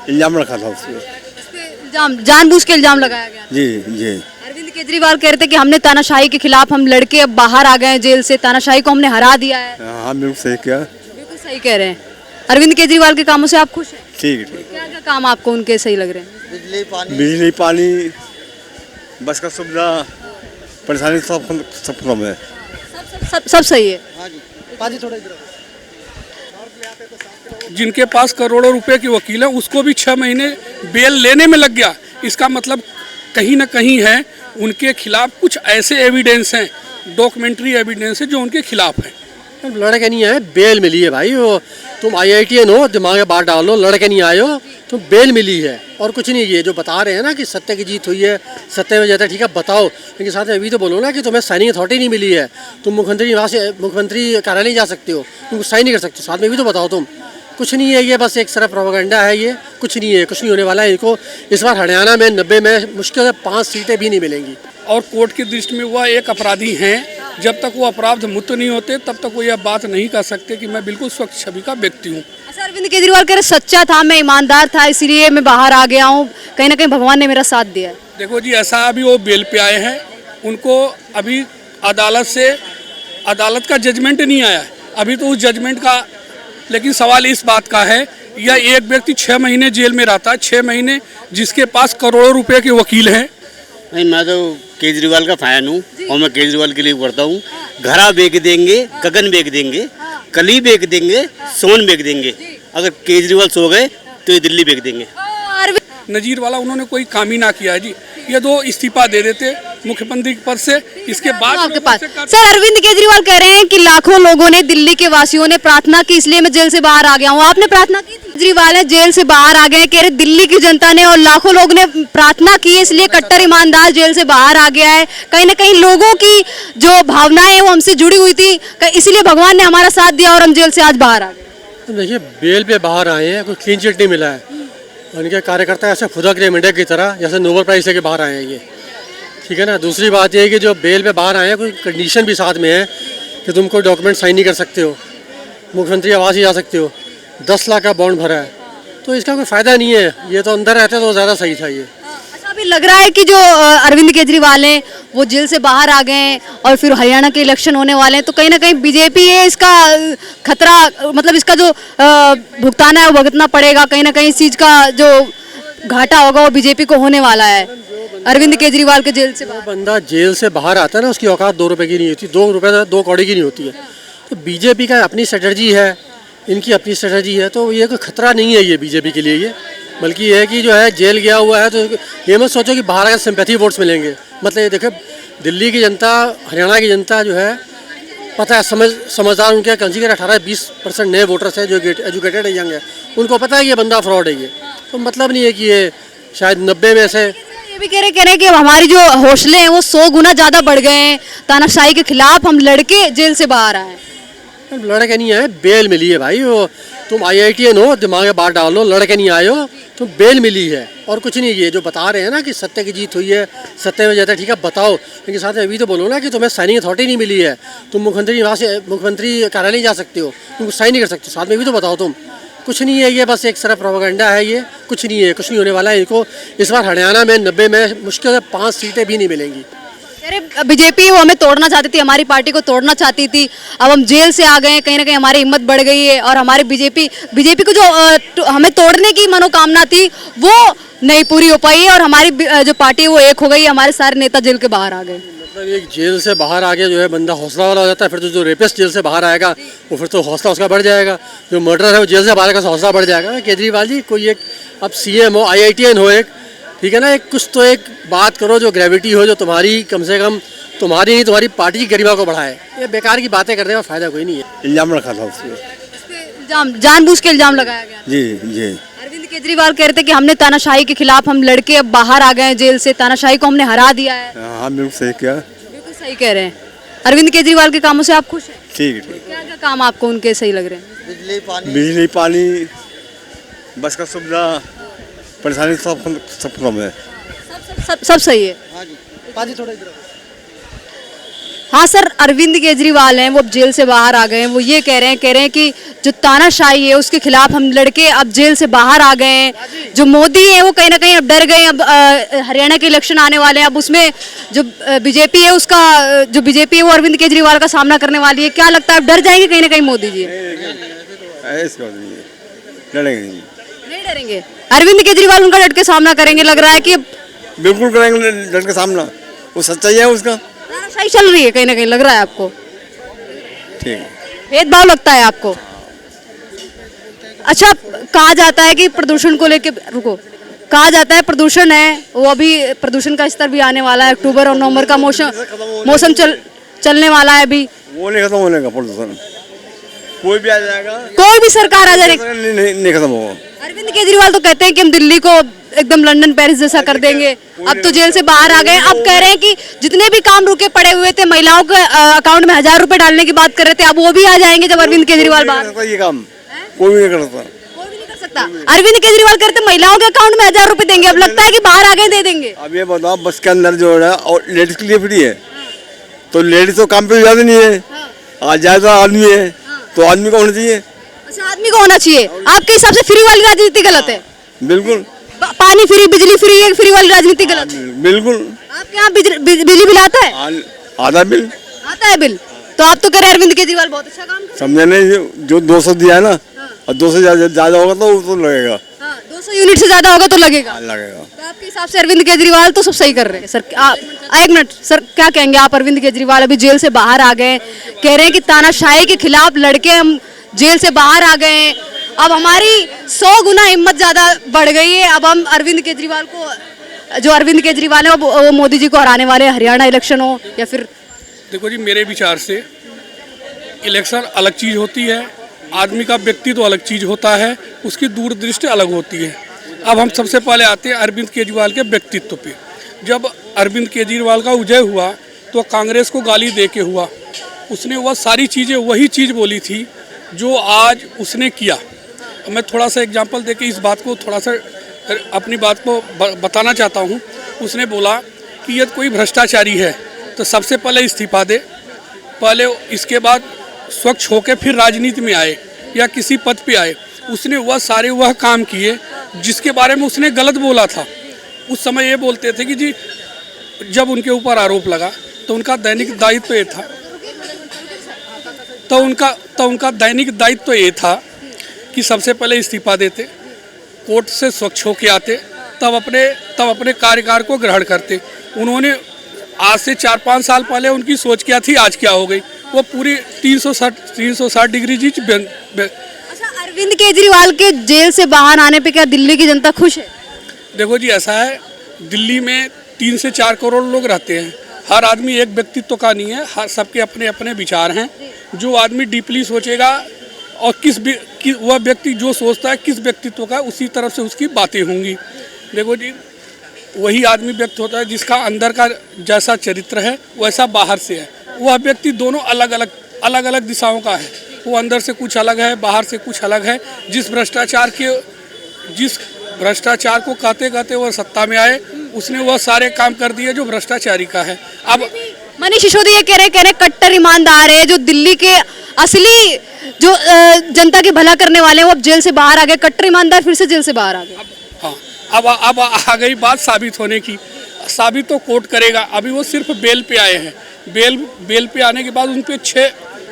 इल्जाम रखा था उसमें। इल्जाम जानबूझ के इल्जाम लगाया गया। जी जी। अरविंद केजरीवाल कह रहे थे कि हमने तानाशाही के खिलाफ हम लड़के अब बाहर आ गए हैं जेल से, तानाशाही को हमने हरा दिया है। हाँ बिल्कुल सही किया। बिल्कुल सही कह रहे हैं। अरविंद केजरीवाल के कामों से आप खुश हैं? ठीक है ठीक। क्या क्या काम आपको उनके सही लग रहे हैं? बिजली पानी बस का सुविधा परेशानी सब कम है। सब सही है। जिनके पास करोड़ों रुपए के वकील हैं उसको भी 6 महीने बेल लेने में लग गया। इसका मतलब कहीं ना कहीं है उनके खिलाफ कुछ ऐसे एविडेंस हैं, डॉक्यूमेंट्री एविडेंस है जो उनके खिलाफ है। लड़के नहीं आए, बेल मिली है भाई। वो तुम IITN हो, दिमाग में बात डाल लो। लड़के नहीं आए हो, तुम बेल मिली है और कुछ नहीं। ये जो बता रहे हैं ना कि सत्य की जीत हुई है, सत्य में जाता है, ठीक है बताओ, लेकिन साथ में अभी तो बोलो ना कि तुम्हें साइनिंग अथॉरिटी नहीं मिली है। तुम मुख्यमंत्री निवास से मुख्यमंत्री कार्यालय नहीं जा सकते हो, तुम साइन नहीं कर सकते। साथ में भी तो बताओ तुम। कुछ नहीं है, ये बस एक तरफ प्रोपेगेंडा है। ये कुछ नहीं है, कुछ नहीं होने वाला है। इनको इस बार हरियाणा में 90 में मुश्किल से 5 सीटें भी नहीं मिलेंगी। और कोर्ट की दृष्टि में वह एक अपराधी हैं। जब तक वो अपराध मुक्त नहीं होते तब तक वो यह बात नहीं कर सकते कि मैं बिल्कुल स्वच्छ छवि का व्यक्ति हूँ। अच्छा, अरविंद केजरीवाल कह रहे सच्चा था, मैं ईमानदार था, इसीलिए मैं बाहर आ गया हूँ, कहीं ना कहीं भगवान ने मेरा साथ दिया है। देखो जी, ऐसा अभी वो बेल पे आए हैं, उनको अभी अदालत का जजमेंट नहीं आया है अभी तो उस जजमेंट का। लेकिन सवाल इस बात का है, यह एक व्यक्ति 6 महीने जेल में रहता है, 6 महीने जिसके पास करोड़ों रुपए के वकील हैं। नहीं, मैं तो केजरीवाल का फैन हूँ और मैं केजरीवाल के लिए करता हूँ। घरा बेच देंगे, गगन बेच देंगे, कली बेच देंगे, सोन बेच देंगे। अगर केजरीवाल सो गए तो ये दिल्ली बेच देंगे। नजीर वाला उन्होंने कोई काम ही ना किया है जी। ये तो इस्तीफा दे देते मुख्यमंत्री पद से, इसके बाद आपके पास सर अरविंद केजरीवाल कह रहे हैं कि लाखों लोगों ने, दिल्ली के वासियों ने प्रार्थना की, इसलिए मैं जेल से बाहर आ गया हूँ। आपने प्रार्थना की थी? केजरीवाल है जेल से बाहर आ गए, कह रहे दिल्ली की जनता ने और लाखों लोग ने प्रार्थना की है, इसलिए कट्टर ईमानदार जेल से बाहर आ गया है। कहीं ना कहीं लोगों की जो भावनाएं हैं वो हमसे जुड़ी हुई थी, इसलिए भगवान ने हमारा साथ दिया और हम जेल से आज बाहर आ गए। देखिए, बेल पे बाहर आए हैं, कोई क्लीन चिट नहीं मिला है। उनके कार्यकर्ता ऐसे खुदा के मेंढक की तरह जैसे नोबेल प्राइज लेके बाहर आए हैं ये, ठीक है ना। दूसरी बात ये है कि जो बेल पे बाहर आए हैं, कोई कंडीशन भी साथ में है कि तुम कोई डॉक्यूमेंट साइन नहीं कर सकते हो, मुख्यमंत्री आवास ही जा सकते हो, 10 लाख का बॉन्ड भरा है, तो इसका कोई फ़ायदा नहीं है। ये तो अंदर रहते तो ज़्यादा सही था ये। अच्छा, अभी लग रहा है कि जो अरविंद केजरीवाल हैं वो जेल से बाहर आ गए हैं और फिर हरियाणा के इलेक्शन होने वाले हैं, तो कहीं ना कहीं बीजेपी है इसका खतरा, मतलब इसका जो भुगतान है वो भुगतना पड़ेगा। कहीं ना कहीं इस चीज़ का जो घाटा होगा वो बीजेपी को होने वाला है। अरविंद केजरीवाल के जेल से बंदा जेल से बाहर आता है ना, उसकी औकात 2 रुपए की नहीं होती, 2 रुपए 2 कौड़ी की नहीं होती है। तो बीजेपी का अपनी स्ट्रेटजी है, इनकी अपनी स्ट्रेटजी है, तो ये कोई खतरा नहीं है ये बीजेपी के लिए। ये बल्कि ये है कि जो है जेल गया हुआ है, तो ये मत सोचो कि बाहर आकर सिंपैथी वोट्स मिलेंगे। मतलब ये देखो, दिल्ली की जनता, हरियाणा की जनता जो है, पता है, समझदार उनके कंसीडर 18-20% नए वोटर्स हैं जो एजुकेटेड है, यंग है, उनको पता है ये बंदा फ्रॉड है। ये तो मतलब नहीं है कि ये शायद 90 में से। ये भी कह रहे हैं कि हमारी जो हौसले हैं वो 100 गुना ज़्यादा बढ़ गए हैं, तानाशाही के खिलाफ हम लड़के जेल से बाहर आए। लड़के नहीं आए, बेल मिली है भाई। वो तुम IITN हो, दिमाग में बात डाल लो। लड़के नहीं आए हो, तुम बेल मिली है और कुछ नहीं। ये जो बता रहे हैं ना कि सत्य की जीत हुई है, सत्य में जाता है, ठीक है बताओ, लेकिन साथ में अभी तो बोलो ना कि तुम्हें साइनिंग अथॉरिटी नहीं मिली है। तुम मुख्यमंत्री निवास से मुख्यमंत्री कार्यालय नहीं जा सकते हो, तुम साइन नहीं कर सकते। साथ में भी तो बताओ तुम। कुछ नहीं है, ये बस एक तरफ प्रोपेगेंडा है। ये कुछ नहीं है, कुछ नहीं होने वाला है। इनको इस बार हरियाणा में 90 में मुश्किल से 5 सीटें भी नहीं मिलेंगी। अरे बीजेपी वो हमें तोड़ना चाहती थी, हमारी पार्टी को तोड़ना चाहती थी, अब हम जेल से आ गए हैं, कहीं ना कहीं हमारी हिम्मत बढ़ गई है और हमारी बीजेपी को जो हमें तोड़ने की मनोकामना थी वो नहीं पूरी हो पाई है और हमारी जो पार्टी है वो एक हो गई है। हमारे सारे नेता जेल के बाहर आ गए। मतलब एक जेल से बाहर आ गया जो है बंदा हौसला वाला हो जाता है, फिर तो जो रेपिस्ट जेल से बाहर आएगा वो फिर तो हौसला उसका बढ़ जाएगा। जो मर्डर है वो जेल से बाहर का हौसला बढ़ जाएगा। केजरीवाल जी, कोई एक अब CM हो, IITN हो, एक ठीक है ना, एक कुछ तो एक बात करो जो ग्रेविटी हो, जो तुम्हारी कम से कम तुम्हारी नहीं तुम्हारी पार्टी की गरिमा को बढ़ाए। ये बेकार की बातें करने का फायदा कोई नहीं है। इल्जाम रखा था उसमें। इल्जाम जानबूझ के इल्जाम लगाया गया। जी जी। अरविंद केजरीवाल कह रहे थे कि हमने तानाशाही के खिलाफ हम लड़के अब बाहर आ गए हैं जेल से, तानाशाही को हमने हरा दिया है। हाँ बिल्कुल सही किया। बिल्कुल सही कह रहे हैं। अरविंद केजरीवाल के कामों से आप खुश हैं? ठीक है ठीक। क्या क्या काम आपको उनके सही लग रहे हैं? बिजली पानी बस का सुविधा परेशानी सब कम है। सब सही है। हाँ सर, अरविंद केजरीवाल हैं वो अब जेल से बाहर आ गए हैं। वो ये कह रहे हैं कि जो तानाशाही है उसके खिलाफ हम लड़के अब जेल से बाहर आ गए हैं। जो मोदी है वो कहीं ना कहीं अब डर गए। अब हरियाणा के इलेक्शन आने वाले हैं, अब उसमें जो बीजेपी है उसका जो बीजेपी है वो अरविंद केजरीवाल का सामना करने वाली है। क्या लगता है अब डर जाएंगे कहीं ना कहीं मोदी जी? ऐसी बात नहीं है, लड़ेंगे नहीं डरेंगे, अरविंद केजरीवाल उनका डट के सामना करेंगे। लग रहा है कि बिल्कुल करेंगे डट के सामना, वो सच्चाई है उसका। तानाशाही चल रही है कहीं ना कहीं, लग रहा है आपको? ठीक है, भेदभाव लगता है आपको? अच्छा, कहा जाता है कि प्रदूषण को लेके, रुको, कहा जाता है प्रदूषण है वो, अभी प्रदूषण का स्तर भी आने वाला है। अक्टूबर और नवंबर का मौसम चलने वाला है अभी। वो नहीं खत्म होने का प्रदूषण, कोई भी आ जाएगा, कोई भी सरकार आ जाए, नहीं खत्म होगा। अरविंद केजरीवाल तो कहते हैं कि हम दिल्ली को एकदम लंदन पेरिस जैसा कर देंगे। अब तो जेल से बाहर आ गए, अब कह रहे हैं कि जितने भी काम रुके पड़े हुए थे, महिलाओं के अकाउंट में 1000 रुपए डालने की बात कर रहे थे, अब वो भी आ जाएंगे जब अरविंद केजरीवाल बाहर। ये काम कोई भी नहीं करता, कोई भी नहीं कर सकता। अरविंद केजरीवाल करते महिलाओं के अकाउंट में 1000 रुपए देंगे, अब लगता है कि बाहर आ गए दे देंगे। अब ये बताओ, बस के अंदर जो है और लेडीज के लिए फ्री है, तो लेडीज तो काम पे ज्यादा नहीं है, आज ज्यादा आदमी है, तो आदमी को होना चाहिए। अच्छा, आदमी को होना चाहिए। आपके हिसाब से फ्री वाली राजनीति गलत है? बिल्कुल, पानी फ्री, बिजली फ्री, एक फ्री वाली राजनीति गलत है? बिल्कुल। आपके यहाँ बिजली बिल आता है? आधा बिल आता है बिल, तो आप तो कह रहे हैं अरविंद केजरीवाल बहुत अच्छा काम कर रहे हैं। समझे नहीं, जो 200 दिया है ना, और 200 ज्यादा होगा तो वो तो लगेगा। 200 यूनिट से ज्यादा होगा तो लगेगा। लगेगा। तो आपके हिसाब से अरविंद केजरीवाल तो सब सही कर रहे हैं सर? एक मिनट सर, क्या कहेंगे आप? अरविंद केजरीवाल अभी जेल से बाहर आ गए, कह रहे हैं कि तानाशाही के खिलाफ लड़के हम जेल से बाहर आ गए हैं, अब हमारी 100 गुना हिम्मत ज्यादा बढ़ गई है। अब हम अरविंद केजरीवाल को, जो अरविंद केजरीवाल है वो मोदी जी को हराने वाले, हरियाणा इलेक्शन हो या फिर। देखो जी, मेरे विचार से इलेक्शन अलग चीज़ होती है, आदमी का व्यक्तित्व अलग चीज़ होता है, उसकी दूरदृष्टि अलग होती है। अब हम सबसे पहले आते हैं अरविंद केजरीवाल के व्यक्तित्व पे। जब अरविंद केजरीवाल का विजय हुआ तो कांग्रेस को गाली दे के हुआ, उसने वह सारी चीज़ें, वही चीज़ बोली थी जो आज उसने किया। मैं थोड़ा सा एग्जांपल दे के इस बात को थोड़ा सा अपनी बात को बताना चाहता हूँ। उसने बोला कि यदि कोई भ्रष्टाचारी है तो सबसे पहले इस्तीफा दे, पहले इसके बाद स्वच्छ होकर फिर राजनीति में आए या किसी पद पे आए। उसने वह काम किए जिसके बारे में उसने गलत बोला था। उस समय ये बोलते थे कि जी, जब उनके ऊपर आरोप लगा तो उनका दैनिक दायित्व ये था, तो उनका दैनिक दायित्व ये था कि सबसे पहले इस्तीफा देते, कोर्ट से स्वच्छ होके आते, तब अपने कार्यकाल को ग्रहण करते। उन्होंने आज से 4-5 साल पहले उनकी सोच क्या थी, आज क्या हो गई, वो पूरी 360 डिग्री जी। अच्छा, अरविंद केजरीवाल के जेल से बाहर आने पे क्या दिल्ली की जनता खुश है? देखो जी, ऐसा है, दिल्ली में 3 से 4 करोड़ लोग रहते हैं, हर आदमी एक व्यक्तित्व का नहीं है, हर सबके अपने अपने विचार हैं। जो आदमी डीपली सोचेगा और वह व्यक्ति जो सोचता है किस व्यक्तित्व का, उसी तरफ से उसकी बातें होंगी। देखो जी, वही आदमी व्यक्त होता है जिसका अंदर का जैसा चरित्र है वैसा बाहर से है। वह व्यक्ति दोनों अलग अलग दिशाओं का है, वो अंदर से कुछ अलग है, बाहर से कुछ अलग है। जिस भ्रष्टाचार को कहते वह सत्ता में आए, उसने वह सारे काम कर दिए जो भ्रष्टाचारी का है। अब मनीष सिसोदिया कह रहे कट्टर ईमानदार है, जो दिल्ली के असली जो जनता के भला करने वाले हैं वो अब जेल से बाहर आ गए। कट्टर ईमानदार फिर से जेल से बाहर आ गए। हाँ, अब आ गई बात साबित होने की। साबित तो कोर्ट करेगा, अभी वो सिर्फ बेल पे आए हैं। बेल पे आने के बाद उन पे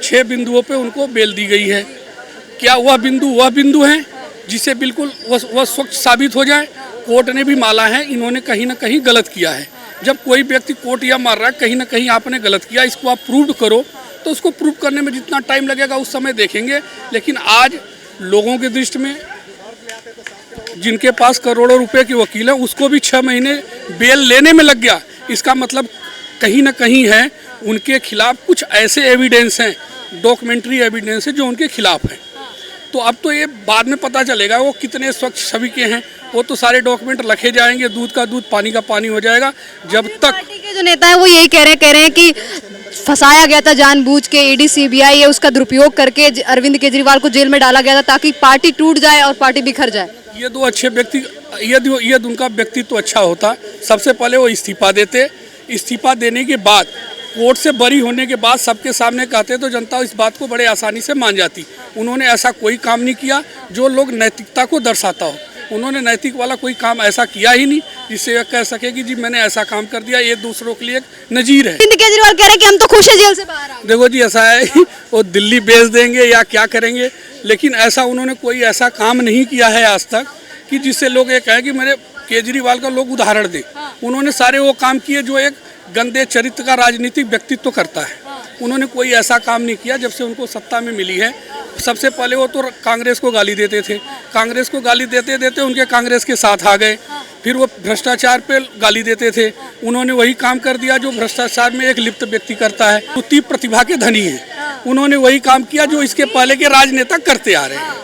6 बिंदुओं पे उनको बेल दी गई है। क्या वह बिंदु हैं जिसे बिल्कुल वह स्वच्छ साबित हो जाए? कोर्ट ने भी माना है इन्होंने कहीं ना कहीं गलत किया है। जब कोई व्यक्ति कोर्ट यह मार रहा है कहीं ना कहीं आपने गलत किया, इसको आप प्रूव करो, तो उसको प्रूव करने में जितना टाइम लगेगा उस समय देखेंगे। लेकिन आज लोगों की दृष्टि में जिनके पास करोड़ों रुपए के वकील हैं उसको भी 6 महीने बेल लेने में लग गया। इसका मतलब कहीं ना कहीं है उनके खिलाफ कुछ ऐसे एविडेंस हैं, डॉक्यूमेंट्री एविडेंस है जो उनके खिलाफ है। तो अब तो ये बाद में पता चलेगा वो कितने स्वच्छ छवि के हैं। वो तो सारे डॉक्यूमेंट रखे जाएंगे, दूध का दूध पानी का पानी हो जाएगा। जब तक पार्टी के जो नेता हैं वो यही कह रहे हैं कि फंसाया गया था जानबूझ के, ईडी सीबीआई है उसका दुरुपयोग करके अरविंद केजरीवाल को जेल में डाला गया था ताकि पार्टी टूट जाए और पार्टी बिखर जाए। ये दो अच्छे व्यक्ति, यदि उनका व्यक्तित्व अच्छा होता, सबसे पहले वो इस्तीफा देते। इस्तीफा देने के बाद कोर्ट से बरी होने के बाद सबके सामने कहते तो जनता इस बात को बड़े आसानी से मान जाती। उन्होंने ऐसा कोई काम नहीं किया जो लोग नैतिकता को दर्शाता हो। उन्होंने नैतिक वाला कोई काम ऐसा किया ही नहीं जिससे वह कह सके कि जी मैंने ऐसा काम कर दिया। ये दूसरों के लिए एक नजीर है। अरविंद केजरीवाल कह रहे हैं कि हम तो खुश है जेल से बाहर आ गए। देखो जी, ऐसा है वो दिल्ली बेच देंगे या क्या करेंगे, लेकिन ऐसा उन्होंने कोई ऐसा काम नहीं किया है आज तक कि जिससे लोग ये कहें कि मेरे केजरीवाल का लोग उदाहरण दें। उन्होंने सारे वो काम किए जो एक गंदे चरित्र का राजनीतिक व्यक्तित्व करता है। उन्होंने कोई ऐसा काम नहीं किया। जब से उनको सत्ता में मिली है, सबसे पहले वो तो कांग्रेस को गाली देते थे, कांग्रेस को गाली देते देते उनके कांग्रेस के साथ आ गए। फिर वो भ्रष्टाचार पे गाली देते थे, उन्होंने वही काम कर दिया जो भ्रष्टाचार में एक लिप्त व्यक्ति करता है। उतनी प्रतिभा के धनी है, उन्होंने वही काम किया जो इसके पहले के राजनेता करते आ रहे हैं।